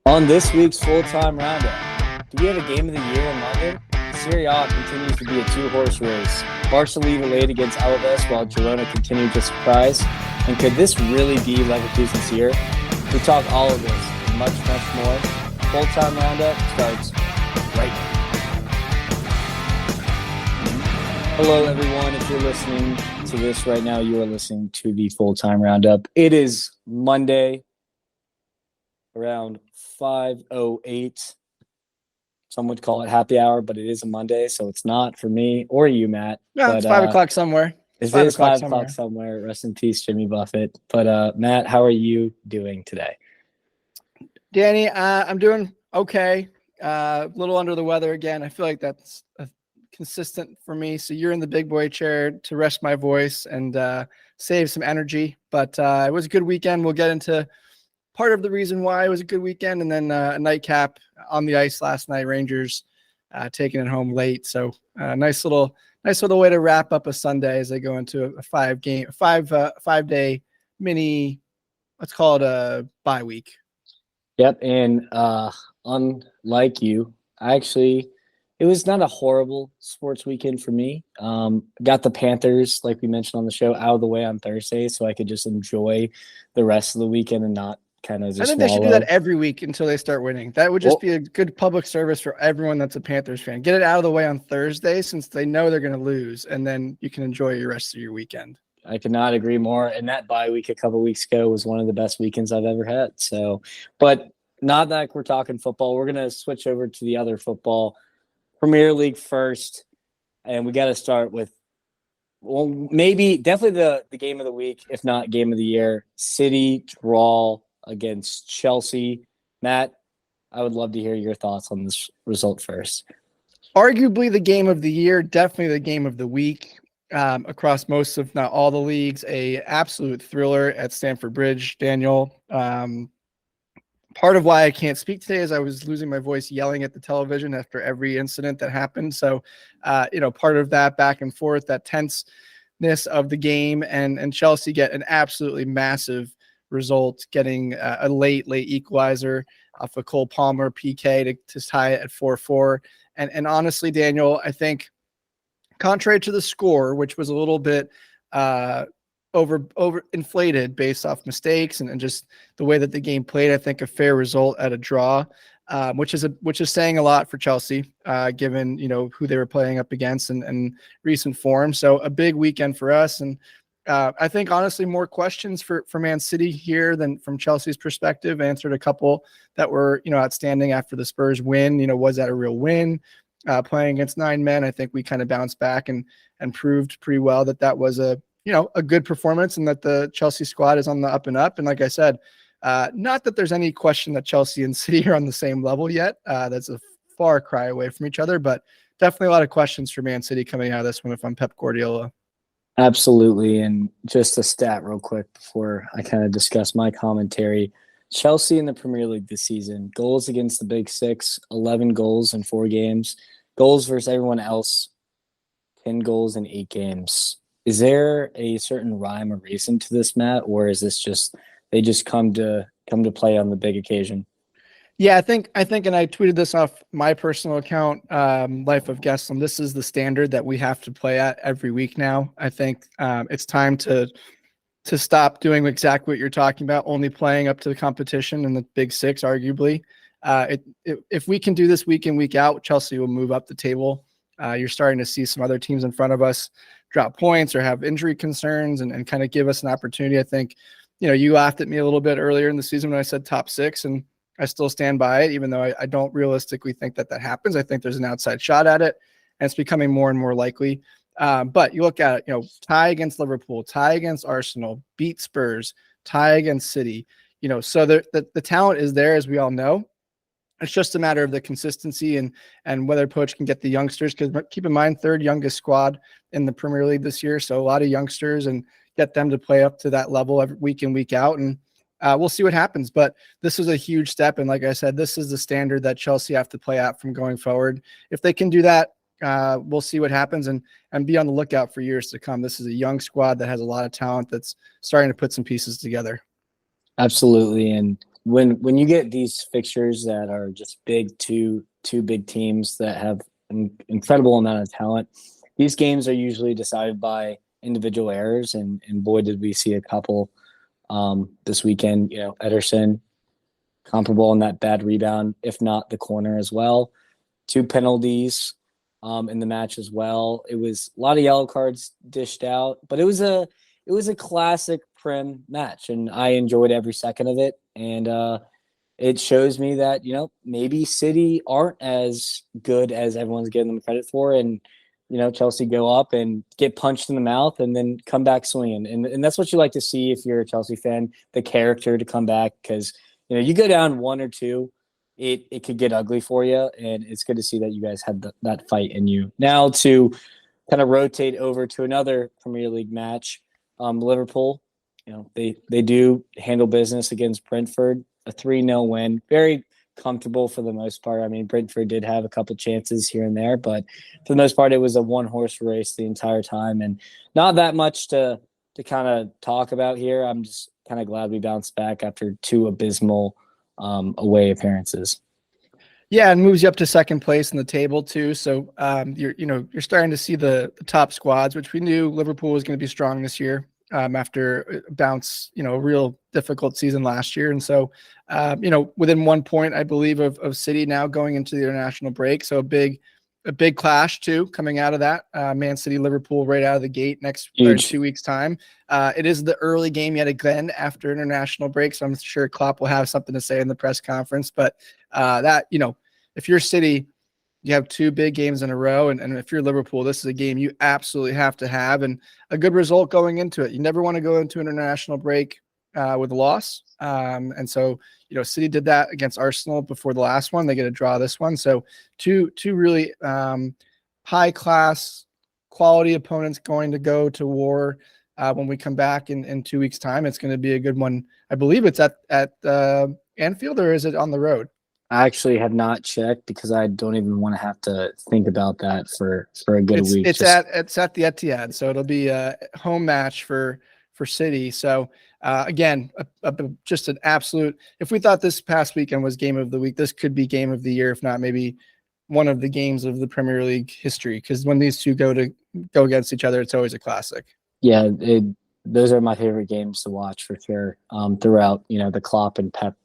On this week's full-time roundup, do we have a game of the year in London? Serie A continues to be a two-horse race. Barca lead a late against Alaves while Girona continued to surprise. And could this really be Leverkusen's year? We talk all of this and much, much more. Full-time roundup starts right now. Hello, everyone. If you're listening to this right now, you are listening to the full-time roundup. It is Monday, around 5:08. Some would call it happy hour, but it is a Monday, so it's not for me or you, Matt. Yeah, but, it's 5 o'clock somewhere. It is 5 o'clock somewhere. Rest in peace, Jimmy Buffett. But Matt, how are you doing today? Danny, I'm doing okay. A little under the weather again. I feel like that's consistent for me. So you're in the big boy chair to rest my voice and save some energy. But it was a good weekend. We'll get into part of the reason why it was a good weekend, and then a nightcap on the ice last night. Rangers taking it home late. So nice little way to wrap up a Sunday as they go into a 5-day mini. Let's call it a bye week. Yep, and unlike you, it was not a horrible sports weekend for me. Got the Panthers, like we mentioned on the show, out of the way on Thursday, so I could just enjoy the rest of the weekend and not kind of just I think they should do that every week until they start winning. That would just be a good public service for everyone that's a Panthers fan. Get it out of the way on Thursday since they know they're going to lose, and then you can enjoy your rest of your weekend. I could not agree more. And that bye week a couple weeks ago was one of the best weekends I've ever had. So, but not that we're talking football. We're going to switch over to the other football. Premier League first. And we got to start with, definitely the game of the week, if not game of the year. City draw against Chelsea. Matt, I would love to hear your thoughts on this result first. Arguably the game of the year, definitely the game of the week. Across most, if not all, the leagues, a absolute thriller at Stamford Bridge. Daniel, part of why I can't speak today is I was losing my voice yelling at the television after every incident that happened. So, part of that back and forth, that tenseness of the game, and Chelsea get an absolutely massive result, getting a late equalizer off a Cole Palmer PK to tie it at 4-4. And honestly, Daniel, I think, contrary to the score, which was a little bit over inflated based off mistakes and just the way that the game played, I think a fair result at a draw, which is saying a lot for Chelsea, given who they were playing up against and recent form. So a big weekend for us, and I think honestly more questions for Man City here than from Chelsea's perspective. Answered a couple that were outstanding after the Spurs win. Was that a real win? Playing against 9 men, I think we kind of bounced back and proved pretty well that was a good performance, and that the Chelsea squad is on the up and up. And like I said, not that there's any question that Chelsea and City are on the same level yet. That's a far cry away from each other, but definitely a lot of questions for Man City coming out of this one if I'm Pep Guardiola. Absolutely. And just a stat real quick before I kind of discuss my commentary. Chelsea in the Premier League this season, goals against the Big Six, 11 goals in 4 games. Goals versus everyone else, 10 goals in 8 games. Is there a certain rhyme or reason to this, Matt, or is this just they just come to play on the big occasion? Yeah, I think, and I tweeted this off my personal account, Life of Gesslem. This is the standard that we have to play at every week now. I think it's time to stop doing exactly what you're talking about, only playing up to the competition in the Big Six, arguably. If we can do this week in, week out, Chelsea will move up the table. You're starting to see some other teams in front of us drop points or have injury concerns and kind of give us an opportunity. I think, you laughed at me a little bit earlier in the season when I said top 6, and I still stand by it, even though I don't realistically think that happens. I think there's an outside shot at it, and it's becoming more and more likely. But you look at it, tie against Liverpool, tie against Arsenal, beat Spurs, tie against City, so the talent is there, as we all know. It's just a matter of the consistency and whether Poach can get the youngsters, because keep in mind, 3rd youngest squad in the Premier League this year. So a lot of youngsters, and get them to play up to that level every week in, week out. And we'll see what happens. But this is a huge step. And like I said, this is the standard that Chelsea have to play at from going forward. If they can do that, we'll see what happens and be on the lookout for years to come. This is a young squad that has a lot of talent that's starting to put some pieces together. Absolutely. And when you get these fixtures that are just big, two big teams that have an incredible amount of talent, these games are usually decided by individual errors, and boy, did we see a couple this weekend. Ederson comparable in that bad rebound, if not the corner as well. Two penalties in the match as well. It was a lot of yellow cards dished out, but it was a classic Prem match, and I enjoyed every second of it. And it shows me that maybe City aren't as good as everyone's giving them credit for, and Chelsea go up and get punched in the mouth and then come back swinging, and that's what you like to see if you're a Chelsea fan, the character to come back, because you go down 1 or 2, it could get ugly for you, and it's good to see that you guys had that fight in you. Now to kind of rotate over to another Premier League match, Liverpool, they do handle business against Brentford, a 3-0 win, very comfortable for the most part. I mean, Brentford did have a couple chances here and there, but for the most part, it was a one-horse race the entire time, and not that much to kind of talk about here. I'm just kind of glad we bounced back after 2 abysmal away appearances. Yeah, and moves you up to second place in the table too. So you're starting to see the top squads, which we knew Liverpool was going to be strong this year after bounce, a real difficult season last year. And so, within 1 point, I believe, of City now going into the international break. So a big clash too coming out of that. Man City Liverpool right out of the gate next 2 weeks time. It is the early game yet again after international break, so I'm sure Klopp will have something to say in the press conference. But if you're City, you have 2 big games in a row, and if you're Liverpool, this is a game you absolutely have to have, and a good result going into it. You never want to go into an international break with a loss, and so City did that against Arsenal before the last one. They get a draw this one, so two really high class quality opponents going to go to war when we come back in 2 weeks time. It's going to be a good one. I believe it's at Anfield, or is it on the road? I actually have not checked because I don't even want to have to think about that for a good week. It's at the Etihad, so it'll be a home match for City. So again, just an absolute. If we thought this past weekend was game of the week, this could be game of the year, if not maybe one of the games of the Premier League history. Because when these two go against each other, it's always a classic. Yeah, those are my favorite games to watch for sure. Throughout the Klopp and Pep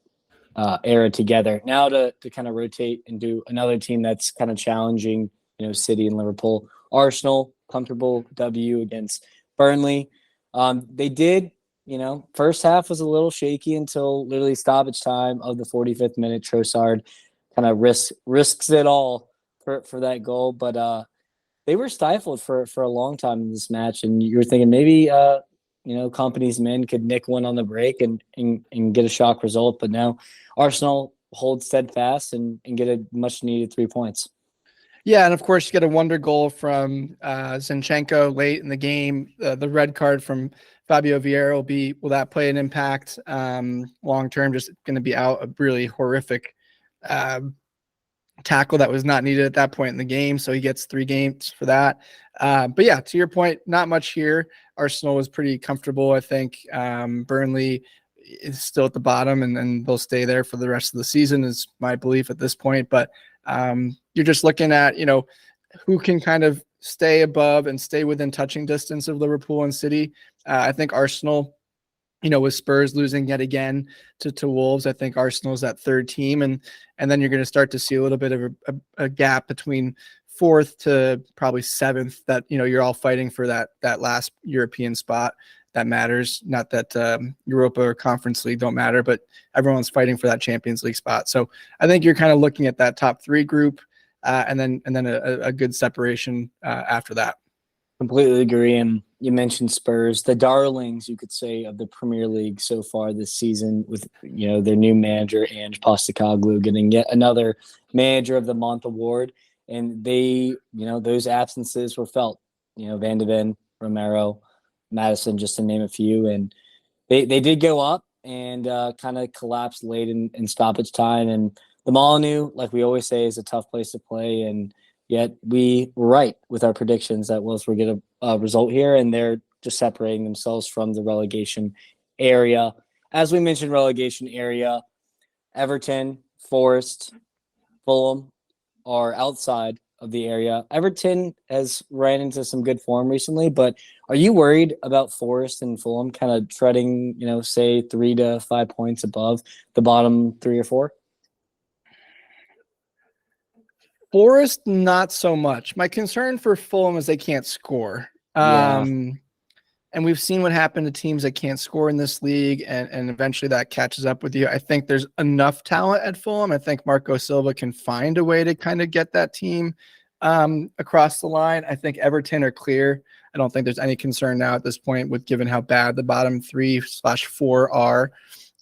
era together. Now to kind of rotate and do another team that's kind of challenging, City and Liverpool. Arsenal, comfortable W against Burnley. They did, first half was a little shaky until literally stoppage time of the 45th minute. Trossard kind of risks it all for that goal, but they were stifled for a long time in this match, and you were thinking maybe Company's men could nick one on the break and get a shock result, but now Arsenal hold steadfast and get a much needed 3 points. Yeah, and of course you get a wonder goal from Zinchenko late in the game. The red card from Fabio Vieira will that play an impact long term? Just going to be out, a really horrific tackle that was not needed at that point in the game. So he gets 3 games for that. But yeah, to your point, not much here. Arsenal was pretty comfortable, I think. Burnley is still at the bottom, and they'll stay there for the rest of the season is my belief at this point. But you're just looking at, who can kind of stay above and stay within touching distance of Liverpool and City. I think Arsenal, with Spurs losing yet again to Wolves, I think Arsenal is that 3rd team. And then you're going to start to see a little bit of a gap between 4th to probably 7th that, you're all fighting for that last European spot that matters. Not that Europa or Conference League don't matter, but everyone's fighting for that Champions League spot. So I think you're kind of looking at that top 3 group and then a good separation after that. Completely agree. And you mentioned Spurs, the darlings, you could say, of the Premier League so far this season, with their new manager Ange Postecoglou getting yet another Manager of the Month award. And they, those absences were felt. Van de Ven, Romero, Madison, just to name a few. And they did go up and kind of collapsed late in stoppage time. And the Molyneux, like we always say, is a tough place to play. And yet we were right with our predictions that Wolves would get a result here, and they're just separating themselves from the relegation area. As we mentioned, relegation area, Everton, Forest, Fulham are outside of the area. Everton has ran into some good form recently, but are you worried about Forest and Fulham kind of treading, say 3 to 5 points above the bottom 3 or 4? Forest, not so much. My concern for Fulham is they can't score. Yeah. And we've seen what happened to teams that can't score in this league, and eventually that catches up with you. I think there's enough talent at Fulham. I think Marco Silva can find a way to kind of get that team across the line. I think Everton are clear. I don't think there's any concern now at this point with given how bad the bottom 3/4 are.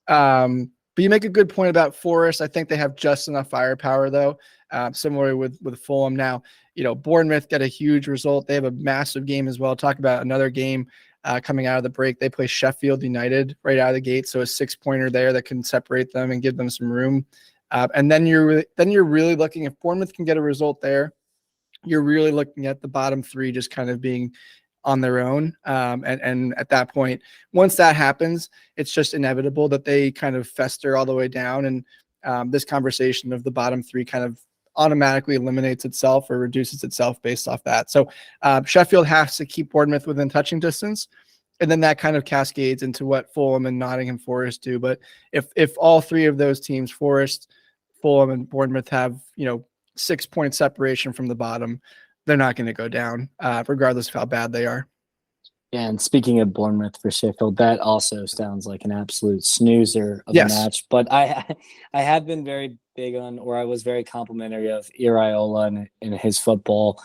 But you make a good point about Forest. I think they have just enough firepower, though. Similarly with Fulham. Now, Bournemouth got a huge result. They have a massive game as well. Talk about another game coming out of the break. They play Sheffield United right out of the gate, so a 6-pointer there that can separate them and give them some room. And then you're really looking, if Bournemouth can get a result there, you're really looking at the bottom 3 just kind of being on their own. And at that point, once that happens, it's just inevitable that they kind of fester all the way down. And this conversation of the bottom 3 kind of automatically eliminates itself or reduces itself based off that. So Sheffield has to keep Bournemouth within touching distance. And then that kind of cascades into what Fulham and Nottingham Forest do. But if all 3 of those teams, Forest, Fulham, and Bournemouth, have 6-point separation from the bottom, they're not going to go down, regardless of how bad they are. Yeah, and speaking of Bournemouth for Sheffield, that also sounds like an absolute snoozer of a match. But I have been very big on, or I was very complimentary of Iraola and his football.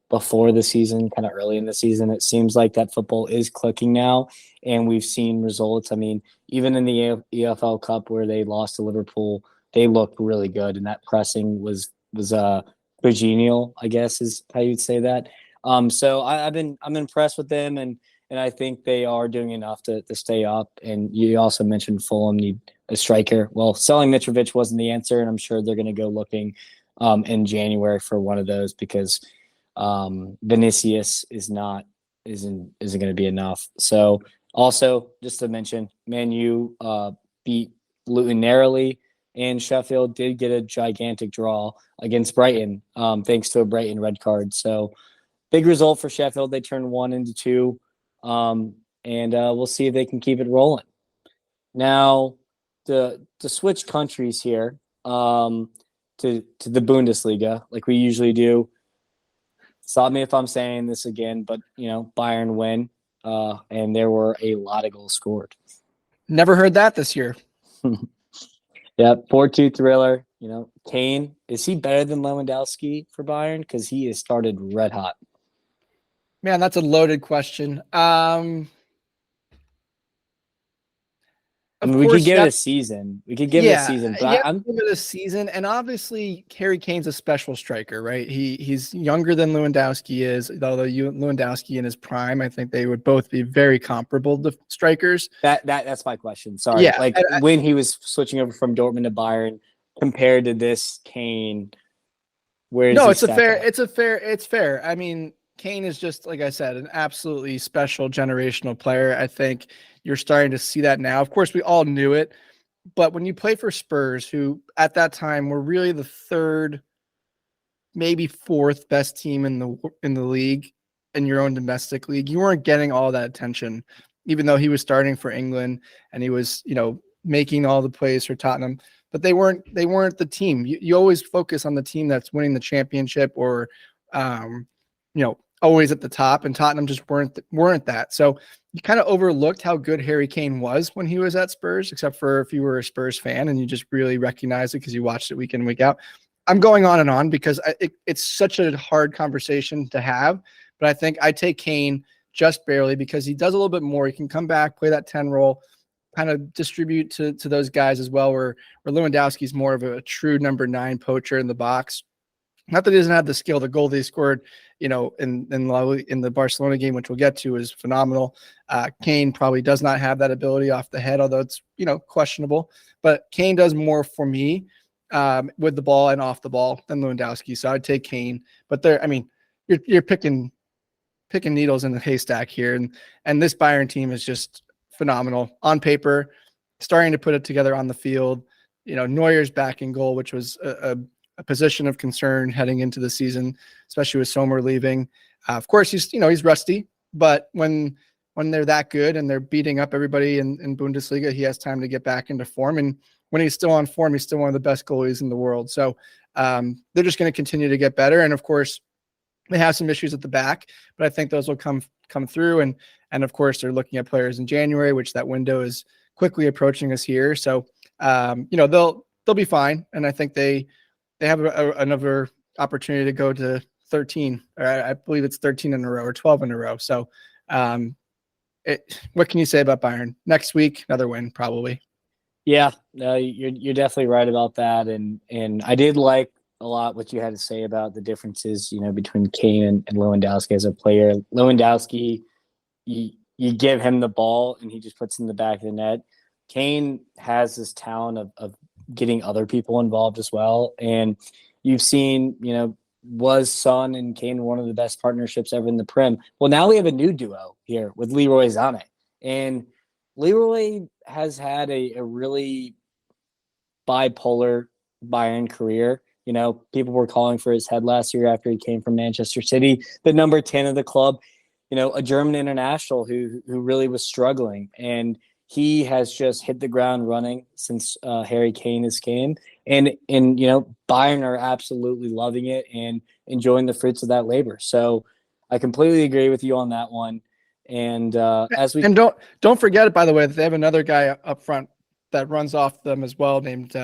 Before the season, kind of early in the season, it seems like that football is clicking now, and we've seen results. I mean, even in the EFL Cup where they lost to Liverpool, they looked really good, and that pressing was congenial, I guess is how you'd say that. So I'm impressed with them, and I think they are doing enough to stay up. And you also mentioned Fulham need a striker. Well, selling Mitrovic wasn't the answer, and I'm sure they're going to go looking in January for one of those because Vinicius isn't going to be enough. So also just to mention, Man U beat Luton narrowly, and Sheffield did get a gigantic draw against Brighton, thanks to a Brighton red card. So big result for Sheffield. They turned 1 into 2, and we'll see if they can keep it rolling. Now, to switch countries here to the Bundesliga, like we usually do. Stop me if I'm saying this again, but Bayern win, and there were a lot of goals scored. Never heard that this year. Yeah, 4-2 thriller. Kane, is he better than Lewandowski for Bayern? Because he has started red hot. Man, that's a loaded question. We could give it a season. But give it a season. And obviously, Harry Kane's a special striker, right? He's younger than Lewandowski is, although Lewandowski in his prime, I think they would both be very comparable to strikers. That's my question. Sorry. Yeah, when he was switching over from Dortmund to Bayern compared to this Kane, it's fair. I mean, Kane is just, like I said, an absolutely special generational player. I think you're starting to see that now. Of course, we all knew it, but when you play for Spurs, who at that time were really the 3rd, maybe 4th best team in the league, in your own domestic league, you weren't getting all that attention, even though he was starting for England and he was, making all the plays for Tottenham. But they weren't the team. You always focus on the team that's winning the championship or, always at the top, and Tottenham just weren't that. So you kind of overlooked how good Harry Kane was when he was at Spurs, except for if you were a Spurs fan and you just really recognized it because you watched it week in, week out. I'm going on and on because it's such a hard conversation to have, but I think I take Kane just barely because he does a little bit more. He can come back, play that 10 role, kind of distribute to those guys as well, where Lewandowski's more of a true number 9 poacher in the box. Not that he doesn't have the skill. The goal that he scored, in the Barcelona game, which we'll get to, is phenomenal. Kane probably does not have that ability off the head, although it's questionable. But Kane does more for me with the ball and off the ball than Lewandowski. So I'd take Kane. But you're picking needles in the haystack here, and this Bayern team is just phenomenal on paper. starting to put it together on the field. Neuer's back in goal, which was a position of concern heading into the season, especially with Sommer leaving. Of course, he's rusty, but when they're that good and they're beating up everybody in Bundesliga, he has time to get back into form. And when he's still on form, he's still one of the best goalies in the world. So they're just going to continue to get better. And of course, they have some issues at the back, but I think those will come through. And of course, they're looking at players in January, which that window is quickly approaching us here. So they'll be fine. And I think they have another opportunity to go to 13. Or I believe it's 13 in a row or 12 in a row. So what can you say about Bayern? Next week, another win, probably. Yeah, no, you're definitely right about that. And I did like a lot what you had to say about the differences, between Kane and Lewandowski as a player. Lewandowski, you give him the ball and he just puts it in the back of the net. Kane has this talent of getting other people involved as well. And you've seen, was Son and Kane one of the best partnerships ever in the Prem. Well, now we have a new duo here with Leroy Sané. And Leroy has had a really bipolar Bayern career. People were calling for his head last year after he came from Manchester City, the number 10 of the club, a German international who really was struggling. And he has just hit the ground running since Harry Kane has came. And Bayern are absolutely loving it and enjoying the fruits of that labor. So I completely agree with you on that one. And don't forget it, by the way, that they have another guy up front that runs off them as well, named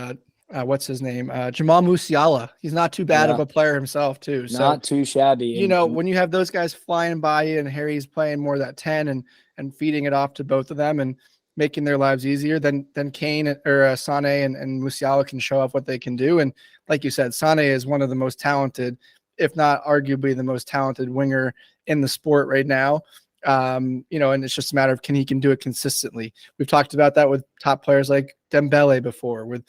what's his name? Jamal Musiala. He's not too bad of a player himself, too. Not too shabby. When you have those guys flying by you and Harry's playing more of that 10 and feeding it off to both of them and making their lives easier, then Kane or Sané and Musiala can show off what they can do. And like you said, Sané is one of the most talented, if not arguably the most talented winger in the sport right now. And it's just a matter of he can do it consistently. We've talked about that with top players like Dembele before, with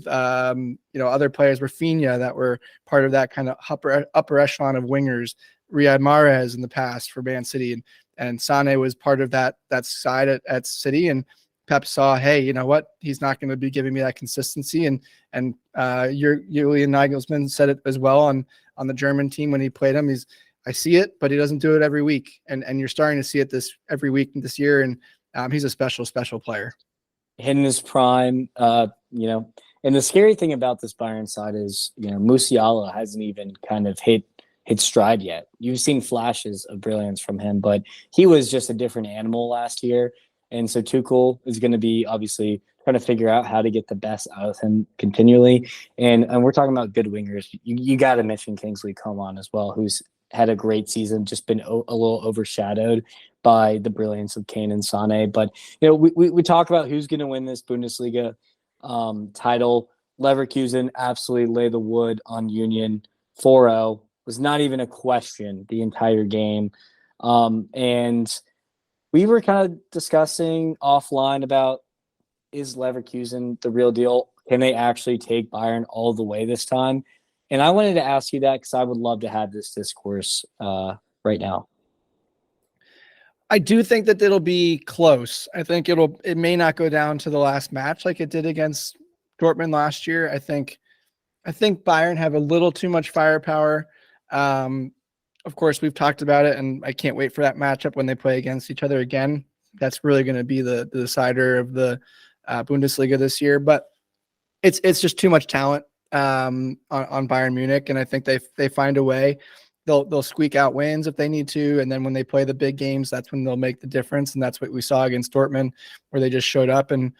other players, Rafinha, that were part of that kind of upper echelon of wingers, Riyad Mahrez in the past for Man City, and Sané was part of that side at City. And Pep saw, hey, you know what? He's not going to be giving me that consistency. And Julian Nagelsmann said it as well on the German team when he played him. I see it, but he doesn't do it every week. And you're starting to see it every week this year. And he's a special player. Hitting his prime, and the scary thing about this Bayern side is, Musiala hasn't even kind of hit stride yet. You've seen flashes of brilliance from him, but he was just a different animal last year. And so Tuchel is going to be obviously trying to figure out how to get the best out of him continually. And we're talking about good wingers. You got to mention Kingsley Coman as well, who's had a great season, just been a little overshadowed by the brilliance of Kane and Sané. But, we talk about who's going to win this Bundesliga title. Leverkusen absolutely lay the wood on Union 4-0. Was not even a question the entire game. And we were kind of discussing offline about, is Leverkusen the real deal? Can they actually take Bayern all the way this time? And I wanted to ask you that because I would love to have this discourse right now. I do think that it'll be close. I think it may not go down to the last match like it did against Dortmund last year. I think Bayern have a little too much firepower. Of course, we've talked about it, and I can't wait for that matchup when they play against each other again. That's really going to be the decider of the Bundesliga this year. But it's just too much talent on Bayern Munich, and I think they find a way. They'll squeak out wins if they need to, and then when they play the big games, that's when they'll make the difference. And that's what we saw against Dortmund, where they just showed up and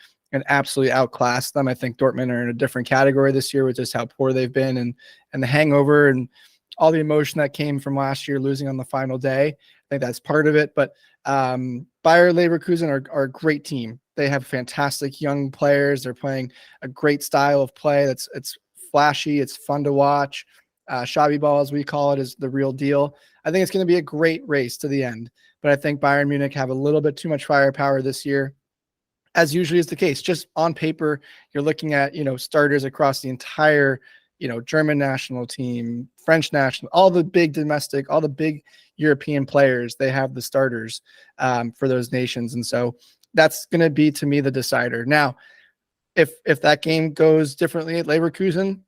absolutely outclassed them. I think Dortmund are in a different category this year with just how poor they've been and the hangover and all the emotion that came from last year losing on the final day. I think that's part of it. But Bayer Leverkusen are a great team. They have fantastic young players. They're playing a great style of play. It's flashy. It's fun to watch. Shabby ball, as we call it, is the real deal. I think it's going to be a great race to the end. But I think Bayern Munich have a little bit too much firepower this year, as usually is the case. Just on paper, you're looking at, starters across the entire, German national team, French national, all the big domestic, all the big European players, they have the starters for those nations. And so that's going to be, to me, the decider. Now, if that game goes differently at Leverkusen,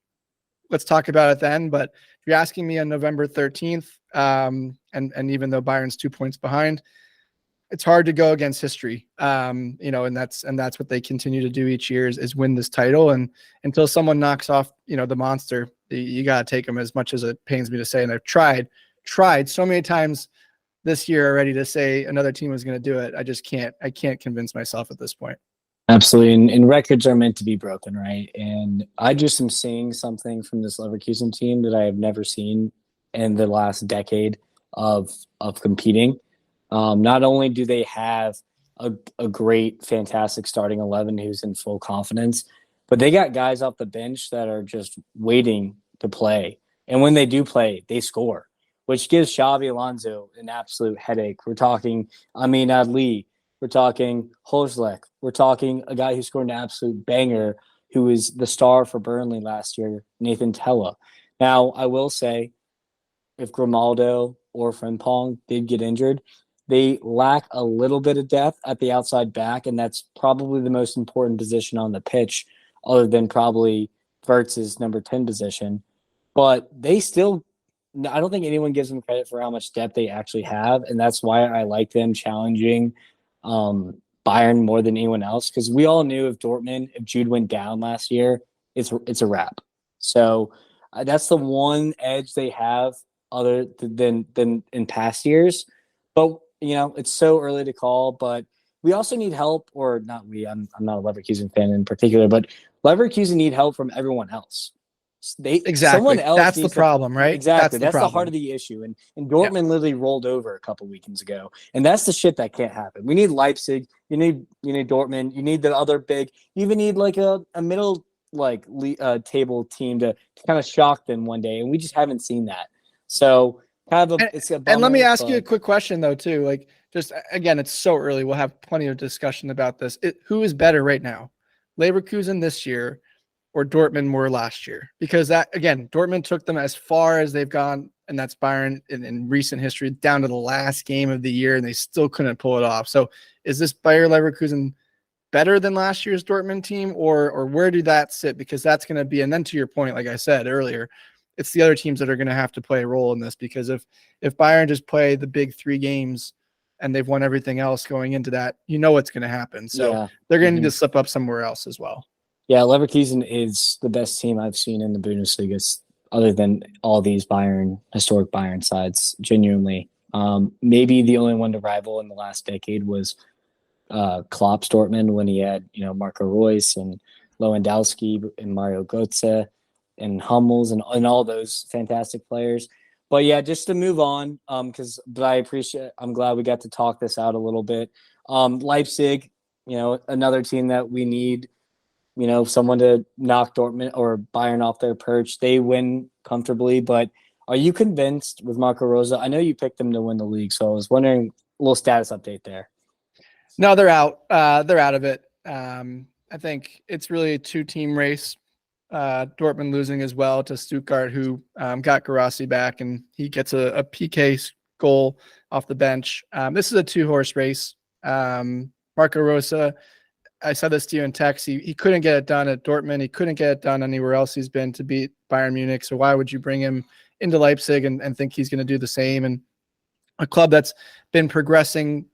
let's talk about it then. But if you're asking me on November 13th, and even though Bayern's 2 points behind, it's hard to go against history. And that's what they continue to do each year is win this title. And until someone knocks off, the monster, you got to take them, as much as it pains me to say. And I've tried so many times this year already to say another team was going to do it. I can't convince myself at this point. Absolutely. And records are meant to be broken, right? And I just am seeing something from this Leverkusen team that I have never seen in the last decade of competing. Not only do they have a great, fantastic starting 11 who's in full confidence, but they got guys off the bench that are just waiting to play. And when they do play, they score, which gives Xabi Alonso an absolute headache. We're talking Amin Adli. We're talking Hojlek. We're talking a guy who scored an absolute banger, who was the star for Burnley last year, Nathan Tella. Now, I will say, if Grimaldo or Frimpong did get injured, they lack a little bit of depth at the outside back, and that's probably the most important position on the pitch, other than probably Wirtz's number 10 position. But they still, I don't think anyone gives them credit for how much depth they actually have, and that's why I like them challenging Bayern more than anyone else, because we all knew if Jude went down last year, it's a wrap. So that's the one edge they have other than in past years. But it's so early to call. But we also need help, or not we. I'm not a Leverkusen fan in particular, but Leverkusen need help from everyone else. Someone else. That's the problem, right? Exactly. That's the heart of the issue. And Dortmund literally rolled over a couple weekends ago, and that's the shit that can't happen. We need Leipzig. You need Dortmund. You need the other big. You even need like a middle table team to kind of shock them one day, and we just haven't seen that. So it's a bummer. And let me ask you a quick question though too. Like, just again, it's so early. We'll have plenty of discussion about this. Who is better right now, Leverkusen this year or Dortmund were last year? Because that, again, Dortmund took them as far as they've gone, and that's Bayern in recent history, down to the last game of the year, and they still couldn't pull it off. So is this Bayer Leverkusen better than last year's Dortmund team, or where do that sit? Because that's going to be, and then to your point, like I said earlier, it's the other teams that are going to have to play a role in this, because if Bayern just play the big 3 games and they've won everything else going into that, what's going to happen. So they're going to need to slip up somewhere else as well. Yeah, Leverkusen is the best team I've seen in the Bundesliga, other than all these historic Bayern sides, genuinely. Maybe the only one to rival in the last decade was Klopp's Dortmund, when he had, Marco Reus and Lewandowski and Mario Götze and Hummels and all those fantastic players. But yeah, just to move on, I'm glad we got to talk this out a little bit. Leipzig, another team that we need, someone to knock Dortmund or Bayern off their perch. They win comfortably, but are you convinced with Marco Rose? I know you picked them to win the league, so I was wondering, a little status update there. No, they're out. They're out of it. I think it's really a 2-team race. Dortmund losing as well to Stuttgart, who got Guirassy back, and he gets a PK goal off the bench. This is a 2-horse race. Marco Rose, I said this to you in text, he couldn't get it done at Dortmund. He couldn't get it done anywhere else he's been to beat Bayern Munich. So why would you bring him into Leipzig and think he's going to do the same? And a club that's been progressing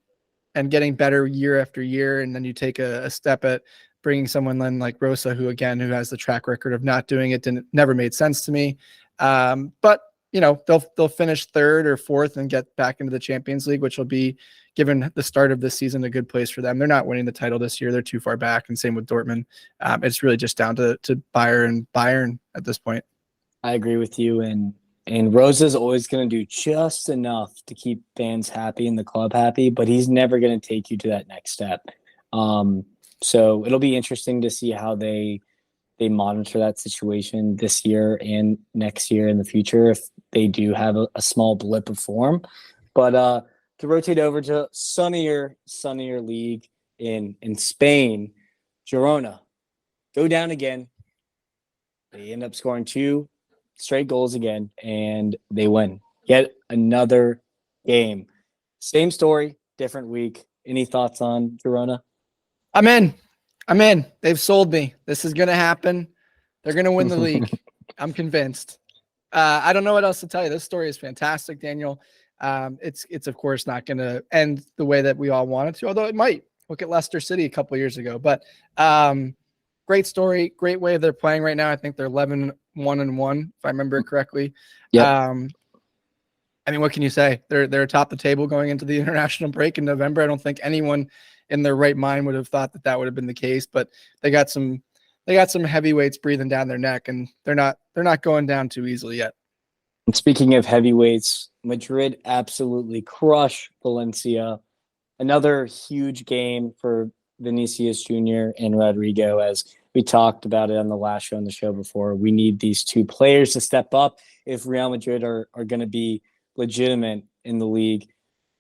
and getting better year after year, and then you take a step at bringing someone then like Rosa, who has the track record of not doing it, never made sense to me. But they'll finish 3rd or 4th and get back into the Champions League, which will be, given the start of this season, a good place for them. They're not winning the title this year; they're too far back, and same with Dortmund. It's really just down to Bayern at this point. I agree with you, and Rosa's always going to do just enough to keep fans happy and the club happy, but he's never going to take you to that next step. So it'll be interesting to see how they monitor that situation this year and next year in the future, if they do have a small blip of form. But to rotate over to sunnier league in Spain, Girona go down again. They end up scoring 2 straight goals again, and they win yet another game. Same story, different week. Any thoughts on Girona? I'm in. I'm in. They've sold me. This is going to happen. They're going to win the league. I'm convinced. I don't know what else to tell you. This story is fantastic, Daniel. It's of course not going to end the way that we all wanted to, although it might. Look at Leicester City a couple of years ago. But great story, great way they're playing right now. I think they're 11-1-1, if I remember it correctly. Yep. I mean, what can you say? They're atop the table going into the international break in November. I don't think anyone in their right mind would have thought that would have been the case, but they got some heavyweights breathing down their neck, and they're not going down too easily yet. And speaking of heavyweights, Madrid absolutely crushed Valencia. Another huge game for Vinicius Jr. and Rodrigo, as we talked about it on the last show on the show before. We need these two players to step up if Real Madrid are going to be legitimate in the league.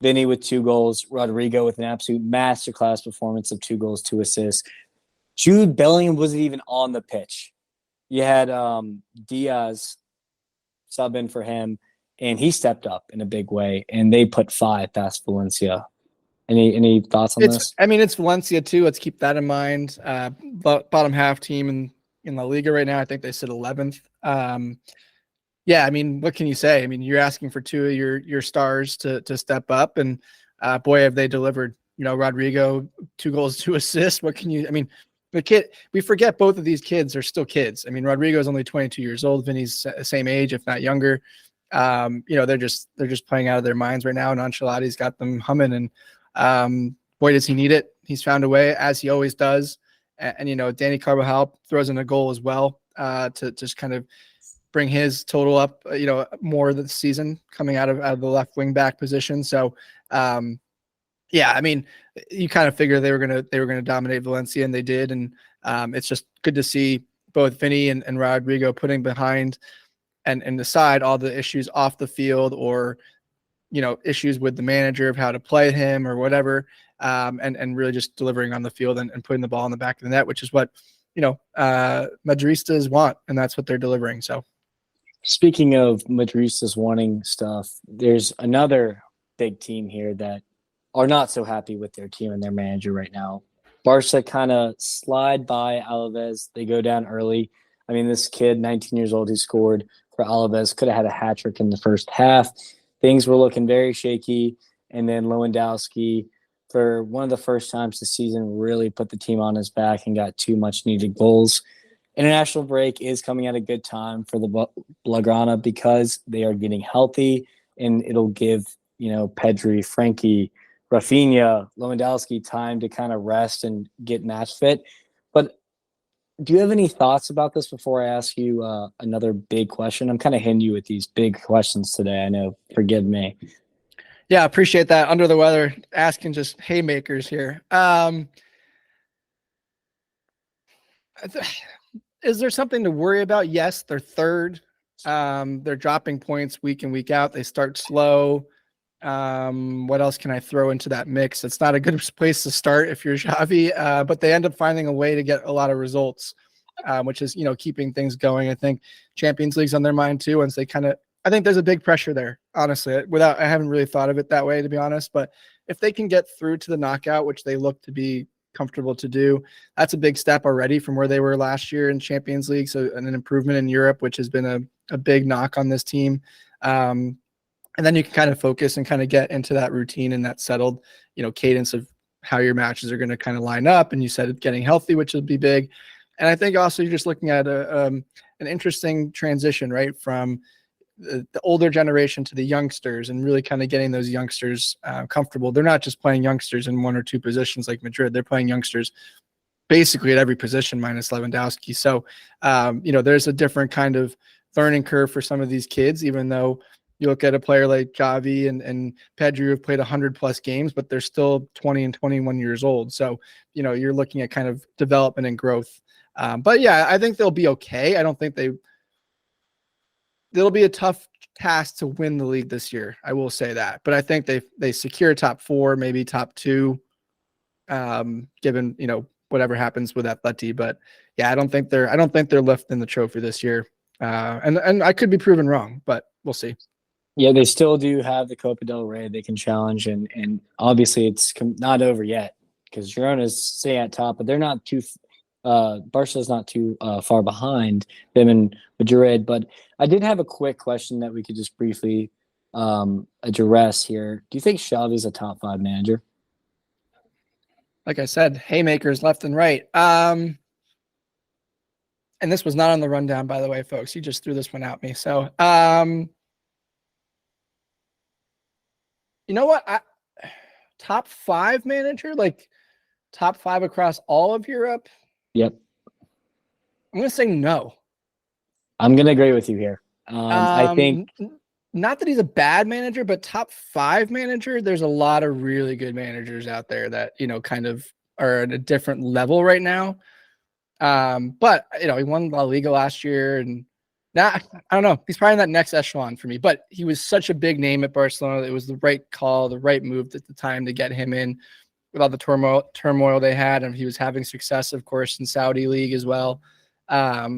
Vinny with 2 goals, Rodrigo with an absolute masterclass performance of 2 goals, 2 assists. Jude Bellingham wasn't even on the pitch. You had Diaz sub in for him, and he stepped up in a big way, and they put 5 past Valencia. Any thoughts on this? I mean, it's Valencia too. Let's keep that in mind. Bottom half team in La Liga right now. I think they sit 11th. Yeah, I mean, what can you say? I mean, you're asking for 2 of your stars to step up, and boy, have they delivered. You know, Rodrigo, 2 goals, 2 assists. What can you? I mean, the kid. We forget both of these kids are still kids. I mean, Rodrigo is only 22 years old. Vinny's same age, if not younger. You know, they're just playing out of their minds right now, and Ancelotti's got them humming. And boy, does he need it. He's found a way, as he always does. And you know, Danny Carvajal throws in a goal as well to just kind of bring his total up, you know, more this season coming out of the left wing back position. So, yeah, I mean, you kind of figure they were gonna dominate Valencia, and they did. And it's just good to see both Vinny and Rodrigo putting behind and aside all the issues off the field, or you know, issues with the manager of how to play him or whatever, and really just delivering on the field and putting the ball in the back of the net, which is what, you know, Madristas want, and that's what they're delivering. So, speaking of Madristas wanting stuff, there's another big team here that are not so happy with their team and their manager right now. Barca kind of slide by Alaves. They go down early. I mean, this kid, 19 years old, who scored for Alaves, could have had a hat trick in the first half. Things were looking very shaky. And then Lewandowski, for one of the first times this season, really put the team on his back and got 2 much-needed goals. International break is coming at a good time for the Blaugrana because they are getting healthy, and it'll give, you know, Pedri, Frankie, Rafinha, Lewandowski time to kind of rest and get match fit. But do you have any thoughts about this before I ask you another big question? I'm kind of hitting you with these big questions today. I know. Forgive me. Yeah, appreciate that. Under the weather, asking just haymakers here. Is there something to worry about? Yes, they're third. They're dropping points week in, week out. They start slow. What else can I throw into that mix? It's not a good place to start if you're Xavi, but they end up finding a way to get a lot of results, which is, you know, keeping things going. I think Champions League's on their mind too. Once they I think there's a big pressure there, honestly, I haven't really thought of it that way, to be honest, but if they can get through to the knockout, which they look to be comfortable to do, that's a big step already from where they were last year in Champions League. So an improvement in Europe, which has been a big knock on this team. And then you can kind of focus and kind of get into that routine and that settled, you know, cadence of how your matches are going to kind of line up. And you said getting healthy, which would be big. And I think also you're just looking at an interesting transition, right, from the older generation to the youngsters, and really kind of getting those youngsters comfortable. They're not just playing youngsters in 1 or 2 positions like Madrid. They're playing youngsters basically at every position minus Lewandowski. So, you know, there's a different kind of learning curve for some of these kids, even though you look at a player like Xavi and Pedri who have played 100+ games, but they're still 20 and 21 years old. So, you know, you're looking at kind of development and growth. But yeah, I think they'll be okay. I don't think it'll be a tough task to win the league this year. I will say that, but I think they secure top 4, maybe top 2, given, you know, whatever happens with Atleti. But yeah, I don't think they're lifting the trophy this year. And I could be proven wrong, but we'll see. Yeah, they still do have the Copa del Rey they can challenge, and obviously it's not over yet because Girona's staying at top, but they're not too. Barca's not too far behind them in Madrid. But I did have a quick question that we could just briefly address here. Do you think Xavi's a top 5 manager? Like I said, haymakers left and right. And this was not on the rundown, by the way, folks. He just threw this one at me. So, you know what? Top 5 manager, like top 5 across all of Europe. Yep. I'm going to say no. I'm going to agree with you here. I think not that he's a bad manager, but top 5 manager, there's a lot of really good managers out there that, kind of are at a different level right now. But he won La Liga last year, and now I don't know. He's probably in that next echelon for me, but he was such a big name at Barcelona. It was the right call, the right move at the time to get him in with all the turmoil they had. And he was having success, of course, in Saudi League as well. I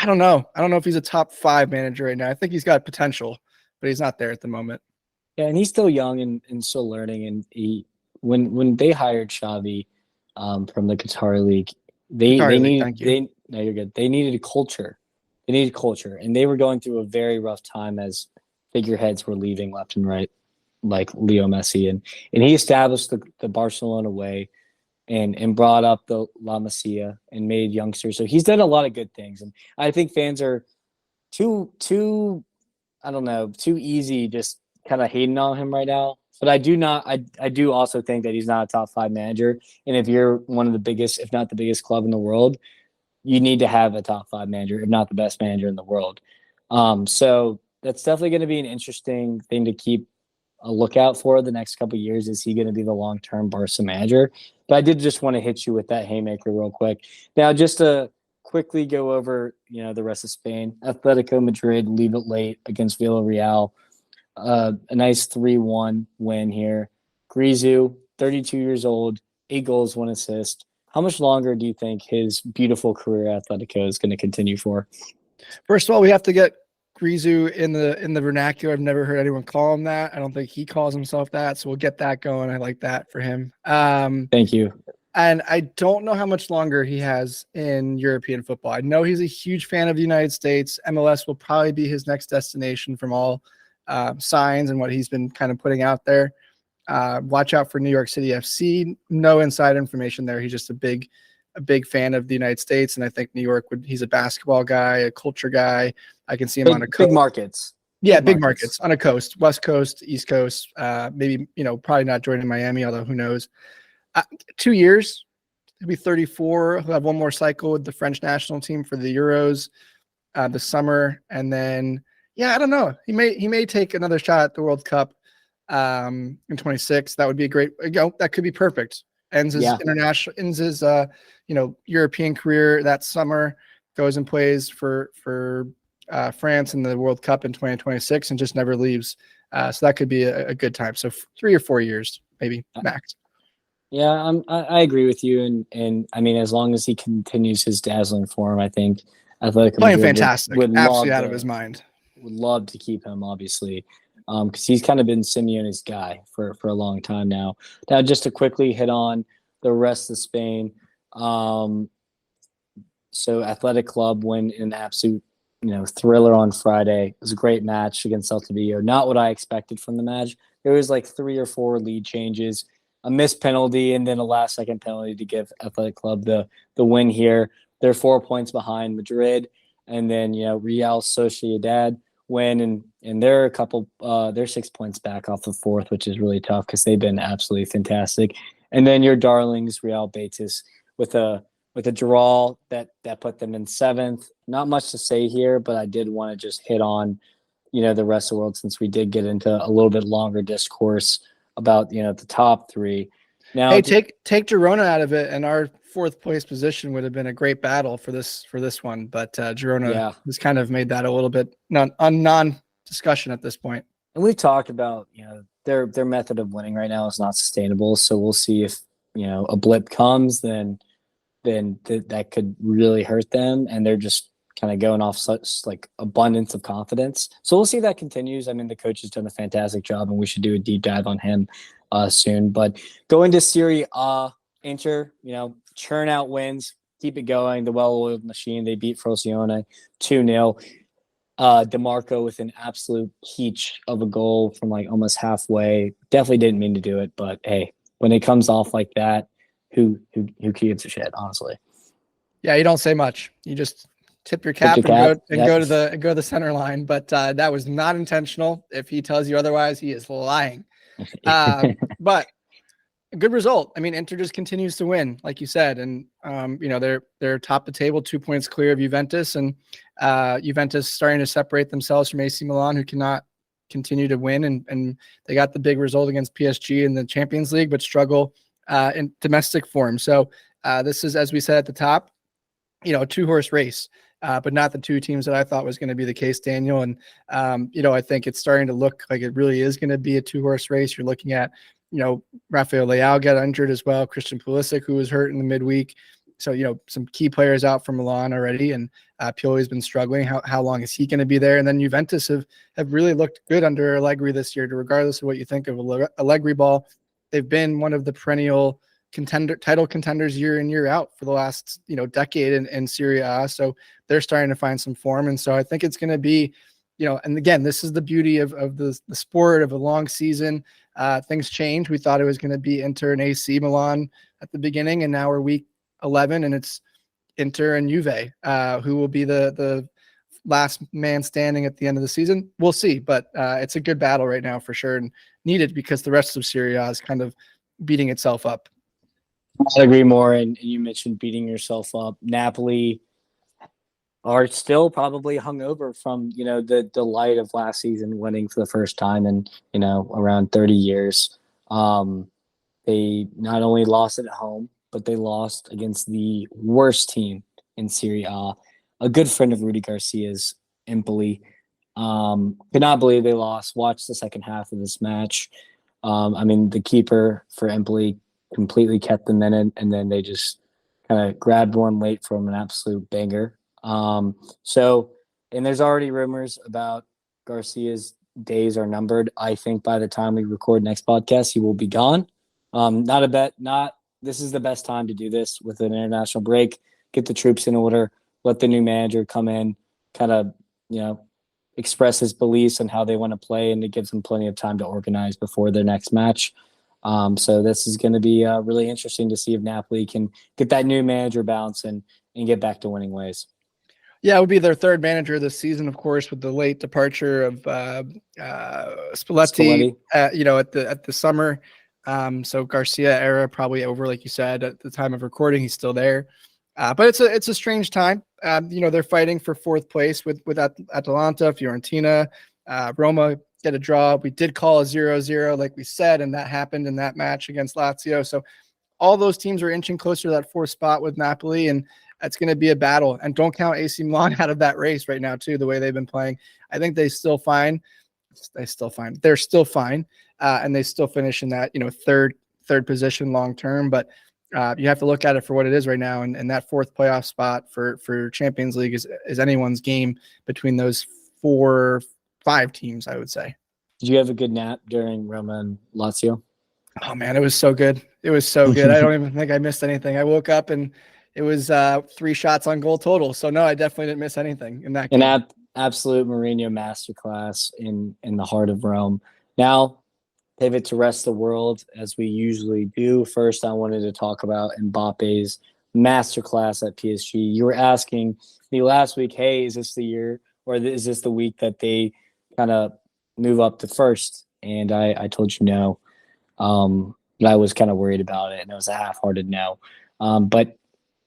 don't know. I don't know if he's a top 5 manager right now. I think he's got potential, but he's not there at the moment. Yeah, and he's still young and still learning. And when they hired Xavi from the Qatar League, no, you're good. They needed a culture. They needed culture, and they were going through a very rough time as figureheads were leaving left and right, like Leo Messi, and he established the Barcelona way, and brought up the La Masia and made youngsters. So he's done a lot of good things, and I think fans are too easy just kind of hating on him right now. But I do also think that he's not a top 5 manager. And if you're one of the biggest, if not the biggest club in the world, you need to have a top 5 manager, if not the best manager in the world. So that's definitely going to be an interesting thing to keep a lookout for the next couple of years. Is he going to be the long-term Barca manager? But I did just want to hit you with that haymaker real quick. Now, just to quickly go over, the rest of Spain. Atletico Madrid leave it late against Villarreal. A nice 3-1 win here. Griezmann, 32 years old, 8 goals, 1 assist. How much longer do you think his beautiful career at Atletico is going to continue for? First of all, we have to get Griezmann in the vernacular. I've never heard anyone call him that. I don't think he calls himself that, so we'll get that going. I like that for him. Thank you. And I don't know how much longer he has in European football. I know he's a huge fan of the United States. MLS will probably be his next destination from all signs and what he's been kind of putting out there. Watch out for New York City FC. No inside information there. He's just a big fan of the United States, and I think New York he's a basketball guy, a culture guy. I can see him on a coast. Big markets. Yeah, big markets on a coast, West Coast, East Coast. Maybe probably not joining Miami, although who knows. 2 years, he'll be 34. He'll have one more cycle with the French national team for the Euros this summer, and then I don't know. He may take another shot at the World Cup in 26. That would be a great. That could be perfect. Ends his European career that summer. Goes and plays for France in the World Cup in 2026 and just never leaves. So that could be a good time. So 3 or 4 years, maybe max. Yeah, I agree with you, and I mean, as long as he continues his dazzling form, I think Atletico playing fantastic, absolutely out of his mind. Would love to keep him, obviously, because he's kind of been Simeone's guy for a long time now. Now, just to quickly hit on the rest of Spain. So Athletic Club win in an absolute thriller on Friday. It was a great match against Celta Vigo. Not what I expected from the match. There was like 3 or 4 lead changes, a missed penalty, and then a last-second penalty to give Athletic Club the win here. They're 4 points behind Madrid, and then Real Sociedad win, and they're a couple. They're 6 points back off the 4th, which is really tough because they've been absolutely fantastic. And then your darlings, Real Betis, with a draw that put them in 7th. Not much to say here, but I did want to just hit on the rest of the world, since we did get into a little bit longer discourse about the top 3. Now, hey, take Girona out of it, and our 4th place position would have been a great battle for this one. But Girona has kind of made that a little bit non-discussion at this point. And we've talked about their method of winning right now is not sustainable. So we'll see if a blip comes, then that could really hurt them, and they're just kind of going off such like abundance of confidence. So we'll see if that continues. I mean, the coach has done a fantastic job, and we should do a deep dive on him soon. But going to Serie A, Inter, churn out wins, keep it going. The well-oiled machine. They beat Frosinone 2-0. DeMarco with an absolute peach of a goal from like almost halfway. Definitely didn't mean to do it, but hey, when it comes off like that, who gives a shit, honestly? Yeah, you don't say much. You just tip your cap, and go to the center line. But that was not intentional. If he tells you otherwise, he is lying. But a good result. I mean, Inter just continues to win, like you said, and they're top of the table, 2 points clear of Juventus, and Juventus starting to separate themselves from AC Milan, who cannot continue to win, and they got the big result against PSG in the Champions League, but struggle in domestic form. So this is, as we said at the top, a two-horse race, but not the two teams that I thought was going to be the case, Daniel. And I think it's starting to look like it really is going to be a two-horse race. You're looking at Rafael Leao got injured as well. Christian Pulisic, who was hurt in the midweek. So, some key players out from Milan already. And Pioli's been struggling. How long is he going to be there? And then Juventus have really looked good under Allegri this year, regardless of what you think of Allegri ball. They've been one of the perennial title contenders year in, year out for the last, decade in Serie A. So they're starting to find some form. And so I think it's going to be, and again, this is the beauty of the sport of a long season. Things change. We thought it was going to be Inter and AC Milan at the beginning, and now we're week 11, and it's Inter and Juve, who will be the last man standing at the end of the season. We'll see, but it's a good battle right now for sure, and needed because the rest of Serie A is kind of beating itself up. I agree more, and you mentioned beating yourself up. Napoli are still probably hungover from the delight of last season winning for the first time in around 30 years. They not only lost at home, but they lost against the worst team in Serie A, a good friend of Rudy Garcia's, Empoli. Could not believe they lost. Watched the second half of this match. The keeper for Empoli completely kept them in it, and then they just kind of grabbed one late from an absolute banger. And there's already rumors about Garcia's days are numbered. I think by the time we record next podcast, he will be gone. This is the best time to do this with an international break, get the troops in order, let the new manager come in, kind of, express his beliefs and how they want to play, and it gives them plenty of time to organize before their next match. So this is going to be really interesting to see if Napoli can get that new manager bounce and get back to winning ways. Yeah, it would be their third manager this season, of course, with the late departure of Spalletti. At the summer. So Garcia era probably over, like you said, at the time of recording. He's still there, but it's a strange time. They're fighting for fourth place with Atalanta, Fiorentina, Roma get a draw. We did call a 0-0, like we said, and that happened in that match against Lazio. So all those teams are inching closer to that fourth spot with Napoli, and that's going to be a battle. And don't count AC Milan out of that race right now, too, the way they've been playing. I think they're still fine. And they still finish in that, third position long term. But you have to look at it for what it is right now. And that fourth playoff spot for Champions League is anyone's game between those 4-5 teams, I would say. Did you have a good nap during Roma and Lazio? Oh, man, it was so good. It was so good. I don't even think I missed anything. I woke up and it was 3 shots on goal total. So, no, I definitely didn't miss anything in that game. An absolute Mourinho masterclass in the heart of Rome. Now, pivot to rest of the world, as we usually do. First, I wanted to talk about Mbappe's masterclass at PSG. You were asking me last week, hey, is this the year, or is this the week that they kind of move up to first? And I told you no. But I was kind of worried about it, and it was a half-hearted no. But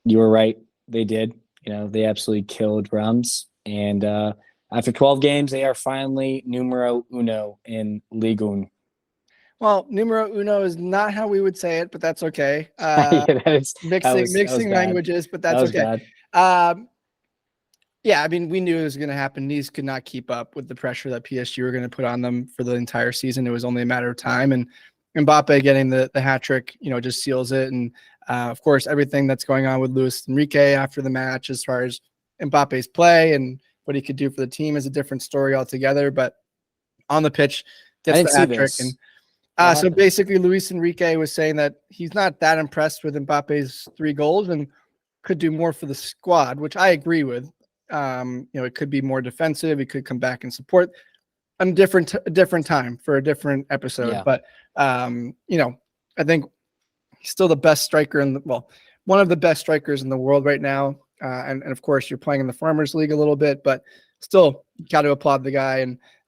you were right. They did. They absolutely killed Reims. And after 12 games, they are finally numero uno in Ligue 1. Well, numero uno is not how we would say it, but that's okay. Mixing languages, but that's okay. We knew it was going to happen. Nice could not keep up with the pressure that PSG were going to put on them for the entire season. It was only a matter of time. And Mbappe getting the hat trick, just seals it. And of course, everything that's going on with Luis Enrique after the match, as far as Mbappe's play and what he could do for the team, is a different story altogether. But on the pitch, gets the hat trick. And What So happened? basically, Luis Enrique was saying that he's not that impressed with Mbappe's 3 goals and could do more for the squad, which I agree with. It could be more defensive. He could come back and support a different time for a different episode. Yeah. But I think he's still the best striker one of the best strikers in the world right now. And of course, you're playing in the Farmers League a little bit, but still got to applaud the guy.